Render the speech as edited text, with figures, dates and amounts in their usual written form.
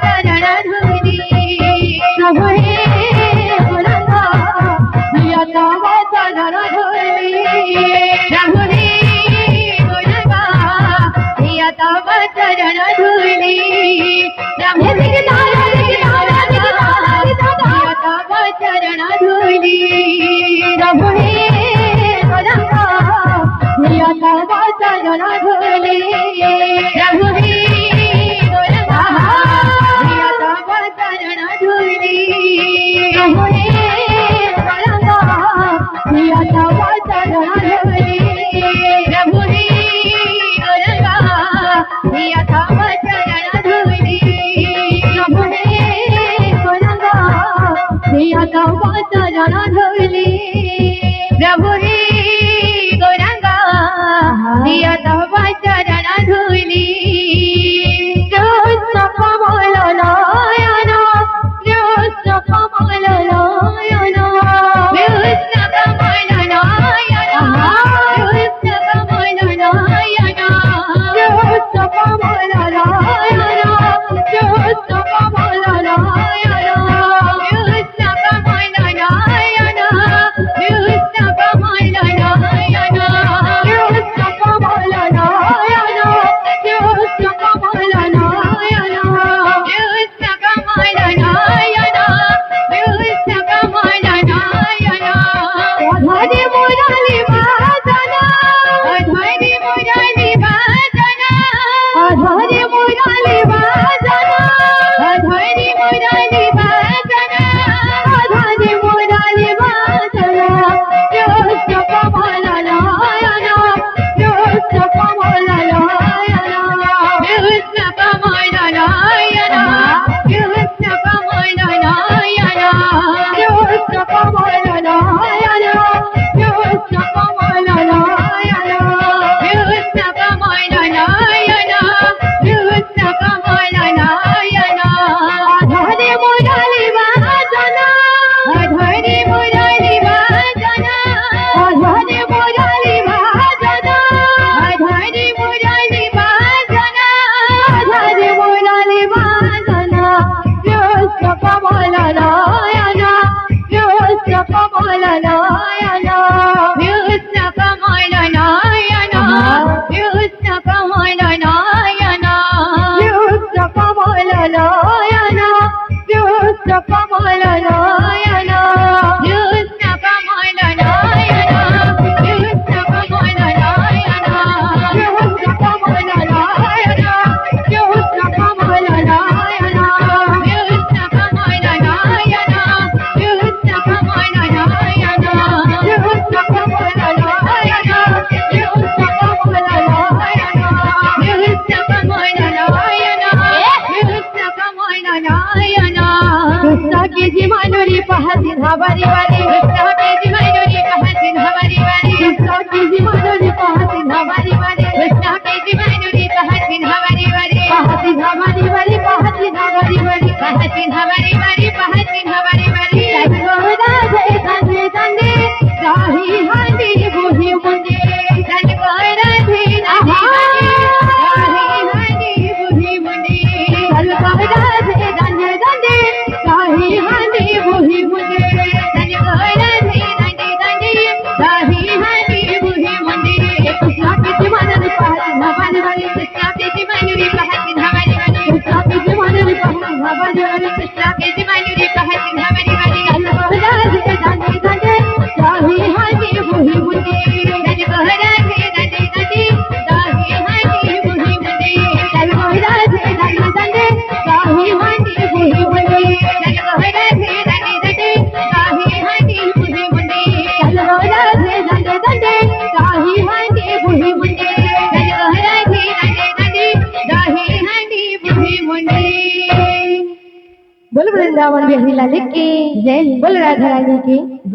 चरण धूली प्रभु हे गौरांगा दिया तव चरण धूली प्रभु हे गौरांगा दिया तव चरण धूली प्रभु हे तव चरण धूली प्रभु हे गौरांगा दिया तव चरण धूली प्रभु हे गौरांगा दिया तव चरण धूली प्रभु हे गौरांगा दिया तव चरण धूली प्रभु हे गौरांगा दिया तव चरण धूली प्रभु हे गौरांगा दिया तव चरण धूली प्रभु हे गौरांगा दिया तव चरण धूली कृष्ण कमल नयन कृष्ण कमल नयन कृष्ण कमल नयन कृष्ण कमल नयन कृष्ण कमल नयन कृष्ण कमल नयन कृष्ण कमल नयन कृष्ण कमल नयन कृष्ण कमल नयन कृष्ण कमल नयन कृष्ण कमल नयन कृष्ण कमल नयन अधरे मुरली वादन अधरे मुरली वादन अधरे मुरली वादन अधरे मुरली वादन अधरे मुरली वादन कृष्ण कमल नयन कृष्ण कमल नयन कृष्ण कमल नयन कृष्ण कमल नयन कृष्ण कमल नयन कृष्ण कमल नयन कृष्ण कमल नयन कृष्ण कमल नयन अधरे मुरली वादन अधरे मुरली वादन अधरे मुरली वादन अधरे मुरली वादन अधरे मुरली वादन कृष्ण कमल नयन कृष्ण कमल नयन कृष्ण कमल नयन कृष्ण कमल नयन कृष्ण कमल नयन कृष्ण कमल नयन कृष्ण कमल नयन कृष्ण कमल नयन कृष्ण कमल नयन कृष्ण कमल नयन कृष्ण कमल नयन कृष्ण कमल नयन कृष्ण कमल नयन कृष्ण कमल नयन कृष्ण कमल नयन कृष्ण कमल नयन कृष्ण की जी मानुरी पाहती धाबारी वाली कृष्ण की जी मानुरी पाहती धाबारी वाली कृष्ण की जी मानुरी पाहती धाबारी वाली कृष्ण की जी मानुरी पाहती धाबारी वाली पाहती धाबारी वाली पाहती धाबारी वाली पाहती धाबारी वाली पाहती धाबारी वाली राधे कांदे कांदे राही हांडी बुही मुंडे राधे राही हांडी बुही मुंडे राधे कांदे कांदे राही हांडी बुही मुंडे राधे राही हांडी बुही मुंडे कृष्ण की जी मानुरी पाहती धाबारी वाली कृष्ण की जी मानुरी पाहती धाबारी वाली कृष्ण की जी मानुरी पाहती धाबारी वाली कृष्ण की जी मानुरी पाहती धाबारी वाली राधे कांदे कांदे राही हांडी बुही मुंडे राधे राही हांडी बुही मुंडे राधे कांदे कांदे राही हांडी बुही मुंडे राधे राही हांडी बुही मुंडे राधे राही हांडी बुही मुंडे राही हांडी बुही मुंडे। बोल वृंदावन बिहारी लाल की जय, बोल राधा रानी की जय।